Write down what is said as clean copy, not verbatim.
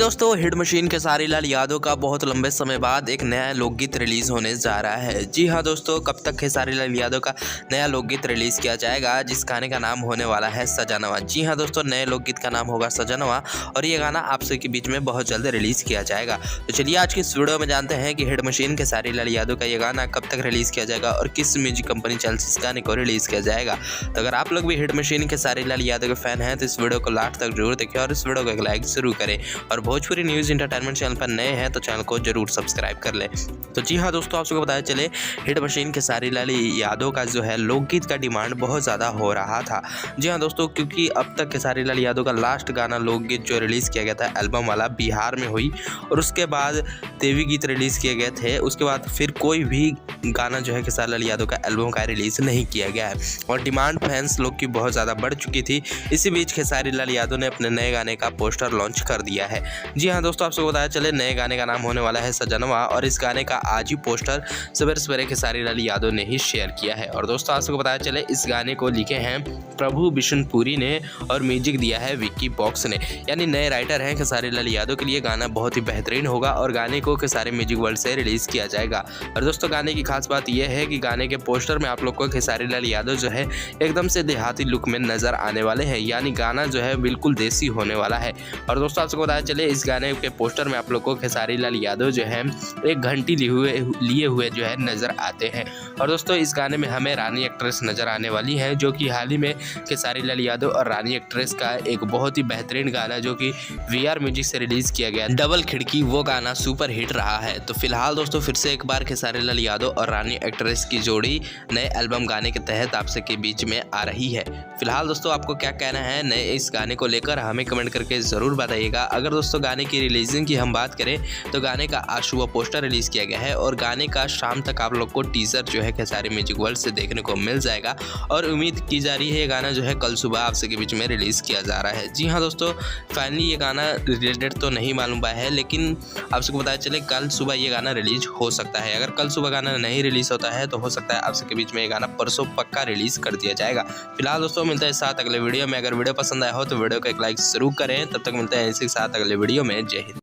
दोस्तों, hit machine Khesari Lal Yadav का बहुत लंबे समय बाद एक नया लोकगीत रिलीज होने जा रहा है। जी हाँ दोस्तों, कब तक खेसारी लाल यादव का नया लोकगीत रिलीज किया जाएगा, जिस गाने का नाम होने वाला है सजनवा। जी हाँ दोस्तों, नए लोकगीत का नाम होगा सजनवा और ये गाना आप सबके बीच में बहुत जल्द रिलीज किया जाएगा। तो चलिए आज की इस वीडियो में जानते हैं कि हिट मशीन खेसारी लाल यादव का ये गाना कब तक रिलीज किया जाएगा और किस म्यूजिक कंपनी चैनल से इस गाने को रिलीज किया जाएगा। तो अगर आप लोग भी हिट मशीन खेसारी लाल यादव के फैन हैं तो इस वीडियो को लास्ट तक जरूर देखें और इस वीडियो को एक लाइक जरूर करें और भोजपुरी न्यूज़ इंटरटेनमेंट चैनल पर नए हैं तो चैनल को जरूर सब्सक्राइब कर लें। तो जी हाँ दोस्तों, आप सबको बताया चले हिट मशीन खेसारी लाल यादव का जो है लोकगीत का डिमांड बहुत ज़्यादा हो रहा था। जी हाँ दोस्तों, क्योंकि अब तक खेसारी लाल यादव का लास्ट गाना लोकगीत जो रिलीज़ किया गया था एल्बम वाला बिहार में हुई और उसके बाद देवी गीत रिलीज़ किए गए थे। उसके बाद फिर कोई भी गाना जो है खेसारी लाल यादव का एल्बम का रिलीज़ नहीं किया गया है और डिमांड फैंस लोग की बहुत ज़्यादा बढ़ चुकी थी। इसी बीच खेसारी लाल यादव ने अपने नए गाने का पोस्टर लॉन्च कर दिया है। जी हाँ दोस्तों, आपको बताया चले नए गाने का नाम होने वाला है सजनवा और इस गाने का आज ही पोस्टर सवेरे सवेरे खेसारी लाल यादव ने ही शेयर किया है। और दोस्तों आपको बताया चले इस गाने को लिखे हैं प्रभु बिशुनपुरी ने और म्यूजिक दिया है विक्की बॉक्स ने, यानी नए राइटर हैं खेसारी लाल यादव के लिए। गाना बहुत ही बेहतरीन होगा और गाने को खेसारी म्यूजिक वर्ल्ड से रिलीज़ किया जाएगा। और दोस्तों गाने की खास बात यह है कि गाने के पोस्टर में आप लोग को खेसारी लाल यादव जो है एकदम से देहाती लुक में नजर आने वाले हैं, यानी गाना जो है बिल्कुल देसी होने वाला है। और दोस्तों आपको बताया चले इस गाने के पोस्टर में आप लोग को खेसारी लाल यादव जो है एक घंटी लिए हुए जो है नजर आते हैं। और दोस्तों इस गाने में हमें रानी एक्ट्रेस नजर आने वाली है, जो कि हाल ही में खेसारी लाल यादव और रानी एक्ट्रेस का एक बहुत ही बेहतरीन गाना जो कि वीआर म्यूजिक से रिलीज किया गया डबल खिड़की, वो गाना सुपर हिट रहा है। तो फिलहाल दोस्तों फिर से एक बार खेसारी लाल यादव और रानी एक्ट्रेस की जोड़ी नए एल्बम गाने के तहत आप सबके बीच में आ रही है। फिलहाल दोस्तों आपको क्या कहना है नए इस गाने को लेकर, हमें कमेंट करके ज़रूर बताइएगा। अगर दोस्तों गाने की रिलीजिंग की हम बात करें तो गाने का आज सुबह पोस्टर रिलीज किया गया है और गाने का शाम तक आप लोग को टीजर जो है खेसारी म्यूजिक वर्ल्ड से देखने को मिल जाएगा और उम्मीद की जा रही है ये गाना जो है कल सुबह आप सबके बीच में रिलीज किया जा रहा है। जी हाँ दोस्तों, फाइनली ये गाना रिलेटेड तो नहीं मालूम है, लेकिन आप सबको बताया चले कल सुबह ये गाना रिलीज हो सकता है। अगर कल सुबह गाना नहीं रिलीज होता है तो हो सकता है आप सबके बीच में ये गाना परसों पक्का रिलीज कर दिया जाएगा। फिलहाल दोस्तों मिलते हैं साथ अगले वीडियो में। अगर वीडियो पसंद आया हो तो वीडियो को एक लाइक जरूर करें। तब तक मिलते हैं इसी के साथ अगले वीडियो में। जय हिंद।